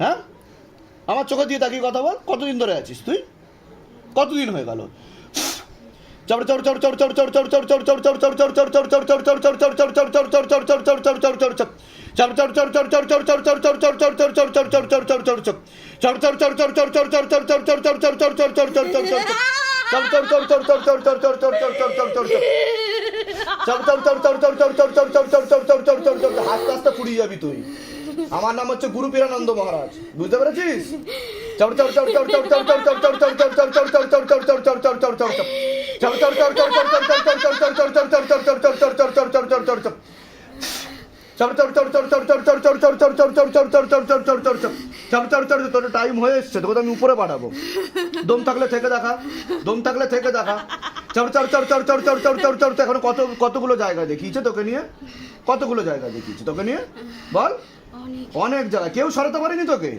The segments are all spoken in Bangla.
হ্যাঁ, আমার চোখে দিয়ে তাকিয়ে কথা বল। কতদিন ধরে আছিস তুই? কতদিন হয়ে গেল? আস্তে আস্তে ফুরিয়ে যাবি তুই। আমার নাম হচ্ছে গুরু পীরানন্দ মহারাজ, বুঝতে পেরেছিস? তোর টাইম হয়ে এসছে, তোকে আমি উপরে পাঠাবো। দম থাকলে থেকে দেখা, দম থাকলে থেকে দেখা। এখন কতগুলো জায়গা দেখিয়েছে তোকে নিয়ে, কতগুলো জায়গা দেখিয়েছে তোকে নিয়ে বল? অনেক জায়গায়। কেউ সরাতে পারেনি তোকে,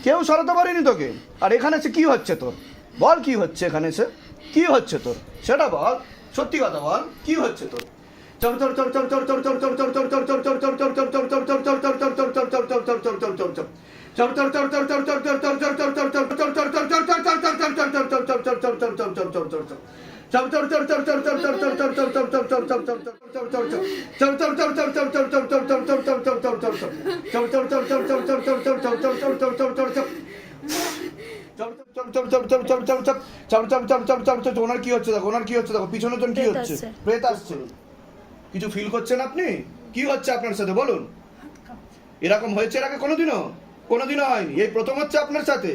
কেউ সরাতে পারেনি তোকে। আর এখানে এসে কি হচ্ছে তোর? বল কি হচ্ছে এখানে এসে, কি হচ্ছে তোর সেটা বল, সত্যি কথা বল, কি হচ্ছে তোর? ওনার কি হচ্ছে দেখো, ওনার কি হচ্ছে দেখো, পিছনের জন কি হচ্ছে? প্রেত আসছে। কিছু ফিল করছেন আপনি? কি হচ্ছে আপনার সাথে বলুন? এরকম হয়েছে এর আগে কোনোদিনও? কোনোদিনও হয়নি, এই প্রথম হচ্ছে আপনার সাথে।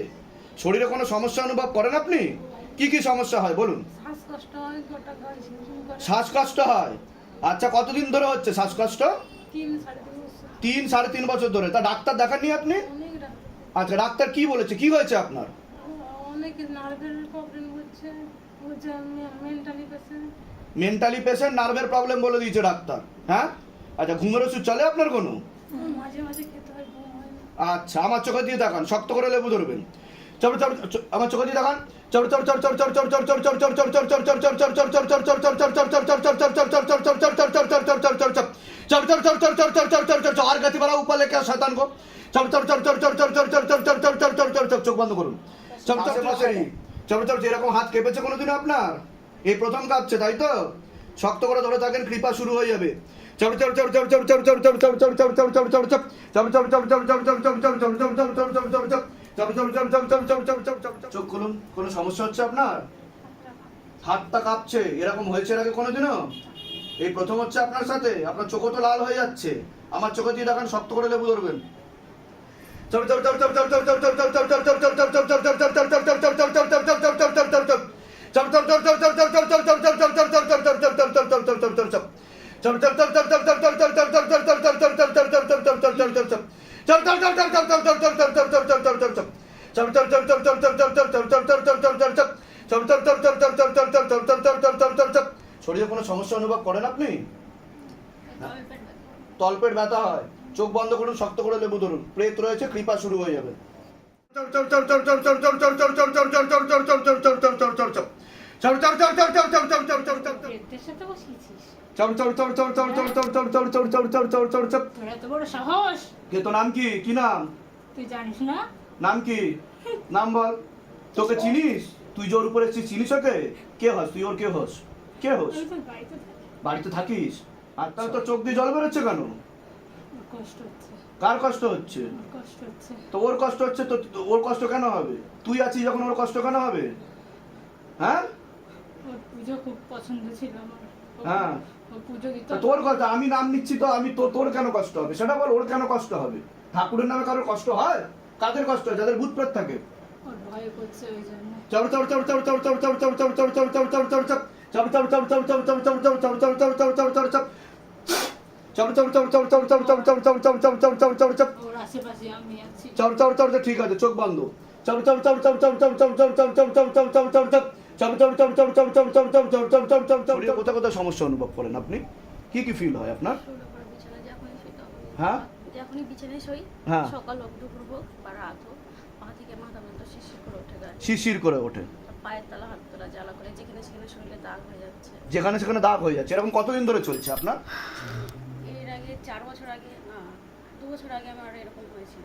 শরীরে কোনো সমস্যা অনুভব করেন আপনি? কি কি সমস্যা হয় বলুন? শ্বাসকষ্ট হয়। আচ্ছা, কতদিন ধরে হচ্ছে শ্বাসকষ্ট? 3-3.5 বছর ধরে। তা ডাক্তার দেখাননি আপনি? আচ্ছা, ডাক্তার কি বলেছে, কি হয়েছে আপনার? মেন্টালি পেশেন্ট, নার্ভের প্রবলেম বলে দিয়েছে ডাক্তার। হ্যাঁ, আচ্ছা, ঘুমের ওষুধ চলে আপনার কোনো? আচ্ছা, আমার চোখে দিয়ে দেখান, শক্ত করে লেবু ধরবেন। আমার চোখে দিয়ে দেখান। আর গাছি বাড়া উপা লেখা শয়তান গো। চোখ বন্ধ করুন। এরকম হাত কেঁপেছে কোনোদিন আপনার? এই প্রথম কাঁপছে, তাই তো? শক্ত করে ধরে থাকেন, কৃপা শুরু হয়ে যাবে। চোখ খুলুন। কোনো সমস্যা হচ্ছে আপনার? হাতটা কাঁপছে, এরকম হয়েছে এর আগে কোনোদিনও? এই প্রথম হচ্ছে আপনার সাথে। আপনার চোখও তো লাল হয়ে যাচ্ছে। আমার চোখে দিয়ে দেখান, শক্ত করে লেবু ধরবেন। শরীরে কোনো সমস্যা অনুভব করেন আপনি? তলপেট ব্যথা হয়। চোখ বন্ধ করুন, শক্ত করে লেবু ধরুন। প্রেত রয়েছে, কৃপা শুরু হয়ে যাবে। তোর নাম কি? কি নাম? তুই জানিস না? নাম কি? নাম বল। তোকে চিনিস? তুই যে ওর উপরে চিনিস ওকে? কে হস তুই? ওর কে হস? কে হস? বাড়িতে থাকিস? আর তাহলে তোর চোখ দিয়ে জল বেরোচ্ছে কেন? কষ্ট হচ্ছে। কার কষ্ট হচ্ছে? কষ্ট হচ্ছে। তো ওর কষ্ট হচ্ছে, তো ওর কষ্ট কেন হবে? তুই আছিস যখন, ওর কষ্ট কেন হবে? হ্যাঁ, ওর পুজো খুব পছন্দ ছিল আমার। হ্যাঁ, ওর পুজো দিত। তোর কথা আমি নাম নিচ্ছি, তো আমি তোর কেন কষ্ট হবে সেটা বল। ওর কেন কষ্ট হবে? ঠাকুরের নামে কারোর কষ্ট হয়? কাদের কষ্ট হয়? যাদের ভূত প্রেত থাকে। ওর ভয় করছে ওই জন্য। ওর আশেপাশে আমি আছি। ঠিক আছে, চোখ বন্ধ। কোথায় কোথায় সমস্যা অনুভব করেন আপনি? কি কি ফিল হয় আপনার? হ্যাঁ, যখনই বিছানায় শুই, হ্যাঁ, সকাল হোক, দুপুর হোক বা রাত হোক, পা থেকে মাথা পর্যন্ত শিরশির করে ওঠে গায়ে। শিরশির করে ওঠে। পায়ের তলা, হাত তলা জ্বালা করে, যেখানে সেখানে শরীরে দাগ হয়ে যাচ্ছে। যেখানে সেখানে দাগ হয়ে যাচ্ছে। এরকম কতদিন ধরে চলছে আপনার? এর আগে 4 বছর আগে, না 2 বছর আগে আমার এরকম হয়েছিল।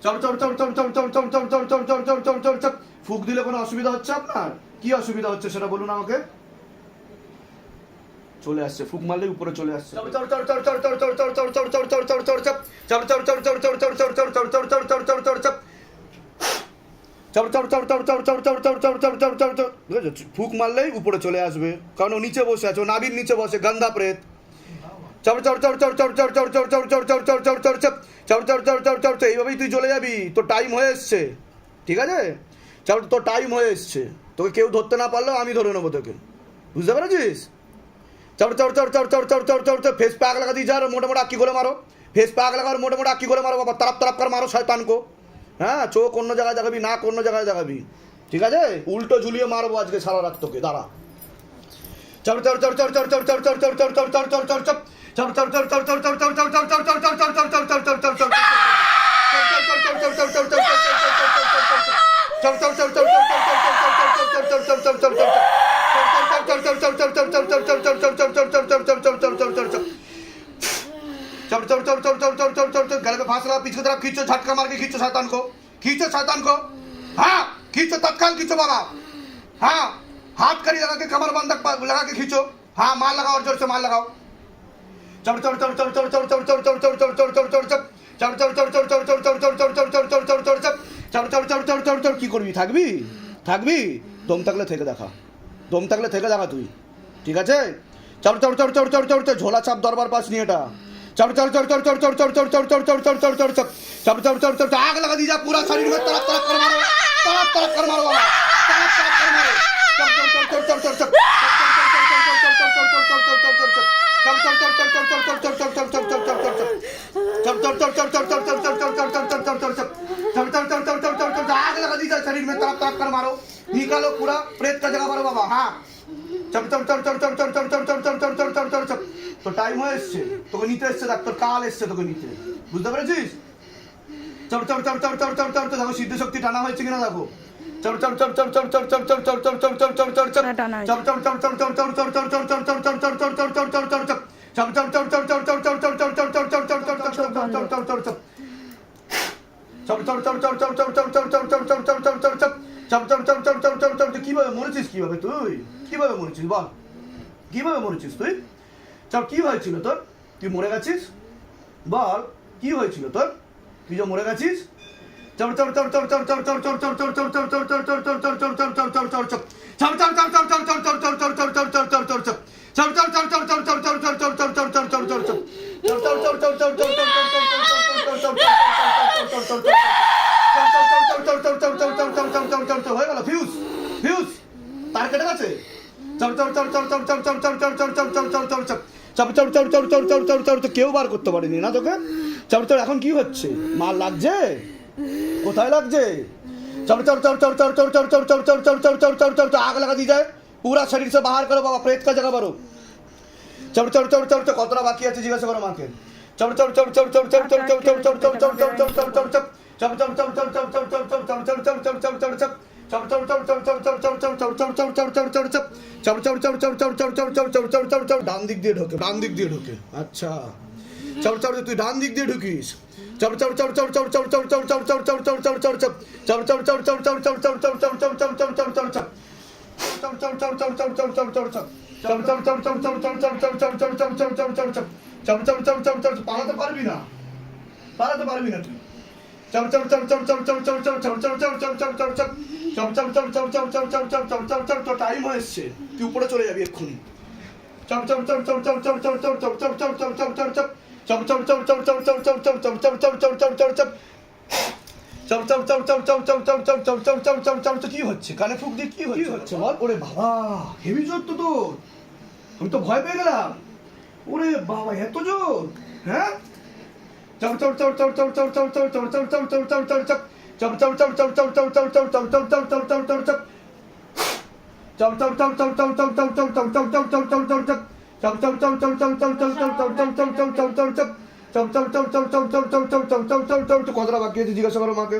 ফুক দিলে কোনো অসুবিধা হচ্ছে আপনার? কি অসুবিধা হচ্ছে সেটা বলুন আমাকে। চলে আসছে, ফুক মারলেই উপরে চলে আসছে। ফুক মারলেই উপরে চলে আসবে, কারণ ও নিচে বসে আছে, ও নাভির নিচে বসে, গান্দা প্রেত। এইভাবেই তুই চলে যাবি, তোর টাইম হয়ে এসছে, ঠিক আছে? তোর টাইম হয়ে এসছে, তোকে কেউ ধরতে না পারলেও আমি ধরে নেবো তোকে, বুঝতে পেরেছিস? फेस पे आग लगा दी जा रहा, मोटे मोटे आक्की गोले मारो, फेस पे आग लगा और मोटे मोटे आक्की गोले मारो बाबा, तरफ तरफ कर मारो शैतान को। हाँ, चोख অন্য জায়গায় দেখাবি, নাক অন্য জায়গায় দেখাবি, ঠিক আছে? উল্টো ঝুলিয়ে মারবো আজকে সারা রাত তোকে, দাঁড়া। गले में फांस लगा, पीछे की तरफ खींचो, झटका मार के खींचो शैतान को, खींचो शैतान को। हाँ, खींचो, तत्काल खींचो बाबा। हाँ, हाथ कड़ी लगा के कमर बंधक लगा के खींचो। हाँ, मार लगाओ और जोर से मार लगाओ। কি করবি? থাকবি থাকবি দম থাকলে থেকে দেখা, দম থাকলে থেকে দেখা তুই, ঠিক আছে? ঝোলা চাপ দরবার পাস নি এটা। आग लगा दी जा पूरा शरीर में, तरफ तरफ कर मारो, तरफ तरफ कर मारो बाबा, तरफ तरफ कर मारो। आग लगा दी जा शरीर में, तरफ तरफ कर मारो, निकालो पूरा प्रेत का जगह मारो बाबा। हाँ, তো টাইম হয়ে এসছে, তোকে নিতে এসছে ডাক্তার, কাল এসছে তোকে নিতে, বুঝতে পেরেছিস? দেখো সিদ্ধ শক্তি টানা হয়েছে কিনা দেখো। কিভাবে মরেছিস? কিভাবে তুই কিভাবে মরেছিস বল? কিভাবে মরেছিস তুই? কি হয়েছিল তোর? তুই মরে গেছিস? বল, কি হয়েছিল তোর? তুই যে মরে গেছিস? হয়ে গেল ফিউজ, ফিউজ তার কেটে গেছে। কেউ বার করতে পারেনি না তোকে। এখন কি হচ্ছে? মার লাগছে? কোথায় লাগছে? आग लगा दी जाए, पूरा शरीर से बाहर करो बाबा, प्रेत का जगह भरो। কতটা বাকি আছে জিজ্ঞাসা করো মাকে। ডান দিক দিয়ে ঢোকে, ডান দিক দিয়ে ঢোকে। আচ্ছা, তুই ডান দিক দিয়ে ঢুকিস। পালাতে পারবি না, পালাতে পারবি না তুই। টাইম হয়ে এসছে, তুই উপরে চলে যাবি এক্ষুনি। কি হচ্ছে? কানে ফুক দিয়ে কি হচ্ছে বল? ওরে বাবা, হেভি জোর তো তোর, আমি তো ভয় পেয়ে গেলাম। ওরে বাবা, এত জোর? হ্যাঁ, কতটা বাকি আছে জিজ্ঞাসা করো মাকে।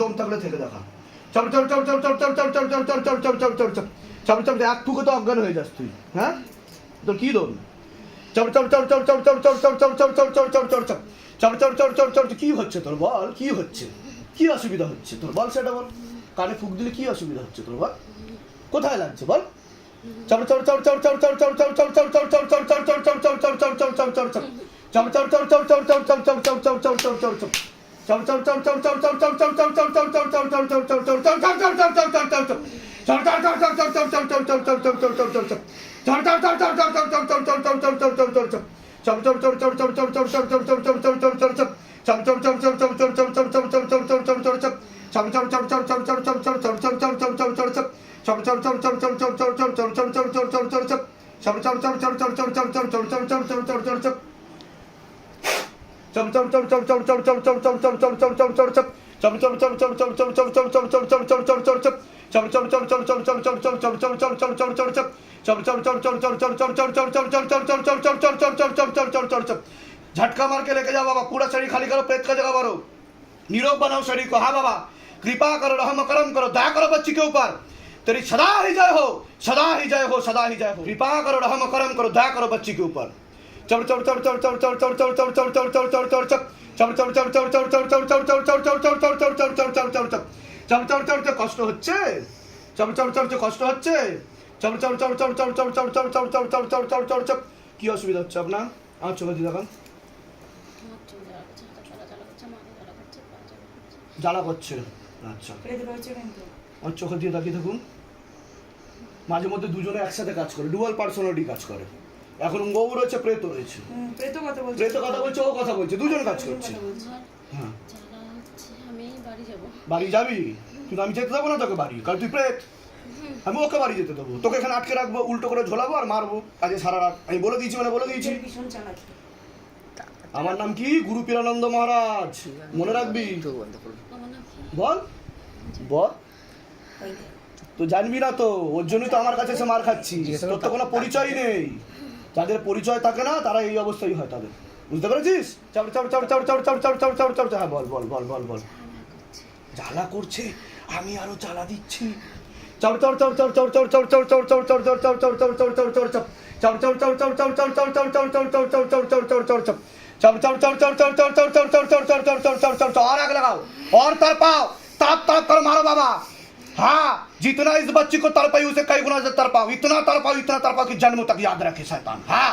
দম থাকলে থেকে দেখা চপ এক ফুকে তো অজ্ঞান হয়ে যাস তুই হ্যাঁ তোর কি দম কি হচ্ছে তোর বল কি হচ্ছে কি অসুবিধা হচ্ছে তোর বল সেটা বল কানে ফুক দিলে কি অসুবিধা হচ্ছে তোর বল কোথায় লাগছে বল झटका मार के लेके जाओ बाबा पूरा शरीर खाली करो प्रेत का जगह भरो निरोग बनाओ शरीर को हाँ बाबा कृपा करो रहम करम करो दया करो बच्ची के ऊपर तेरी सदा ही जय हो सदा ही जय हो सदा ही जय हो कृपा करो रहम करम करो दया करो बच्ची के ऊपर কষ্ট হচ্ছে কষ্ট হচ্ছে কি অসুবিধা হচ্ছে আপনার আমার চোখে দিয়ে দেখান আমার চুল জ্বালা করছে, হাতে জ্বালা করছে, মাথা জ্বালা করছে, পা জ্বালা করছে। জ্বালা করছে আচ্ছা আমার চোখে দিয়ে তাকিয়ে থাকুন মাঝে মধ্যে দুজনে একসাথে কাজ করে ডুয়াল পার্সোনালিটি কাজ করে এখন ও রয়েছে প্রেত রয়েছে প্রেত কথা বলছে ও কথা বলছে দুজন কাজ করছে হ্যাঁ জ্বালা হচ্ছে, আমি বাড়ি যাবো। বাড়ি যাবি কিন্তু আমি যেতে দেবো না তোকে বাড়ি কারণ তুই প্রেত আমি ওকে বাড়ি যেতে দেবো তোকে এখানে আটকে রাখবো উল্টো করে ঝোলাবো আর মারবো কাজে সারা রাত আমি বলে দিয়েছি মানে বলে দিয়েছি আমার নাম কি গুরু পীরানন্দ মহারাজ মনে রাখবি আমার নাম কি? বল বল তো জানবি না তো ওর জন্যই তো আমার কাছে এসে মার খাচ্ছি তোর তো কোনো পরিচয় নেই যাদের পরিচয় থাকে না তারা এই অবস্থায় হয় তাদের বুঝতে পেরেছিস হ্যাঁ বল বল বল বল বল জ্বালা করছে আমি আরো জ্বালা দিচ্ছি और आग लगाओ और तड़पाओ तड़प तड़प कर मारो बाबा हाँ जितना इस बच्ची को तड़पाई उसे कई गुना से तड़पाओ इतना तड़पाओ कि जन्म तक याद रखे शैतान हाँ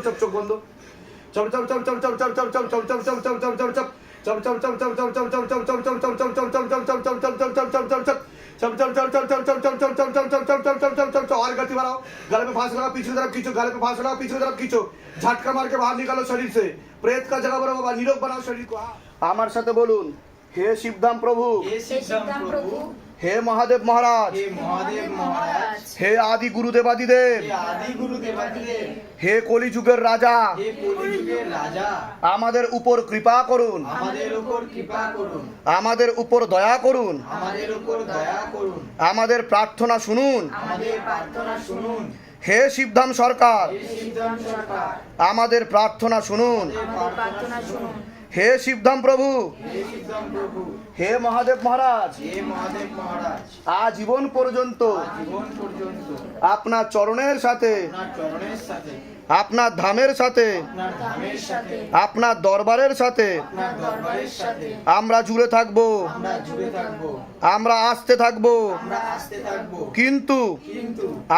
চপ চোখ বন্ধ chop chop chop chop chop chop chop chop chop chop chop chop chop chop और गति बढ़ाओ गले पे फांस लगा पीछे तरफ खींचो गले पे फांस लगा पीछे तरफ खींचो झटका मार के बाहर निकालो शरीर से प्रेत का जगह बनाओ बाबा निरोग बनाओ शरीर को আমার সাথে বলুন হে শিবধাম প্রভু হে মহাদেব মহারাজ হে আদি গুরুদেবাদিদেব হে কলিযুগের রাজা আমাদের উপর কৃপা করুন আমাদের উপর দয়া করুন আমাদের প্রার্থনা শুনুন হে শিবধাম সরকার আমাদের প্রার্থনা শুনুন হে শিবধাম প্রভু হে মহাদেব মহারাজ আজীবন পর্যন্ত আপনার চরণের সাথে আপনার ধামের সাথে আপনার দরবারের সাথে আমরা জুড়ে থাকবো আমরা আসতে থাকবো কিন্তু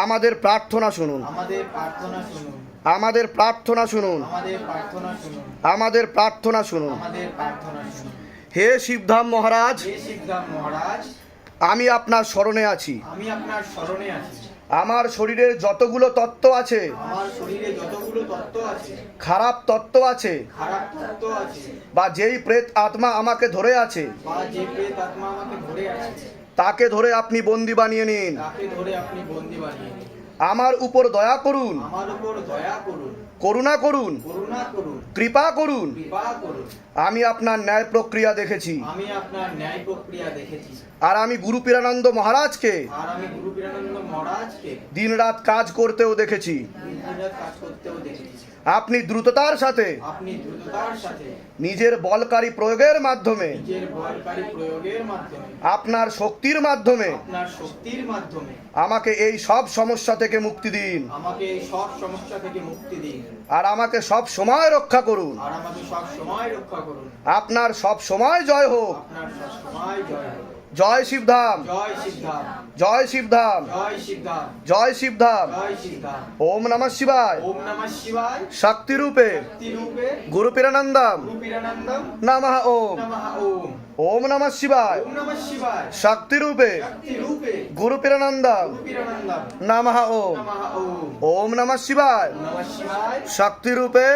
আমাদের প্রার্থনা শুনুন আমাদের প্রার্থনা শুনুন আমাদের প্রার্থনা শুনুন হে শিবধাম মহারাজ আমি আপনার শরণে আছি আমার শরীরের যতগুলো তত্ত্ব আছে খারাপ তত্ত্ব আছে বা যেই প্রেত আত্মা আমাকে ধরে আছে তাকে ধরে আপনি বন্দী বানিয়ে নিন আমার উপর দয়া করুন করুণা করুন কৃপা করুন আমি আপনার ন্যায় প্রক্রিয়া দেখেছি আর আমি গুরু পীরানন্দ মহারাজকে দিনরাত কাজ করতেও দেখেছি আপনি দ্রুততার সাথে নিজের বলকারী প্রয়োগের মাধ্যমে আপনার শক্তির মাধ্যমে আমাকে এই সব সমস্যা থেকে মুক্তি দিন আর আমাকে সব সময় রক্ষা করুন আপনার সব সময় জয় হোক জয় শিবধাম জয় শিবধাম জয় শিবধাম ওম নমঃ শিবায় শক্তি রূপে গুরু পীরানন্দম নমঃ ওম ওম নমঃ শিবায় শক্তি রূপে গুরু পীরানন্দম নমঃ ওম ওম নমঃ শিবায় শক্তি রূপে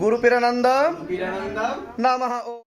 গুরু পীরানন্দম নমঃ ওম।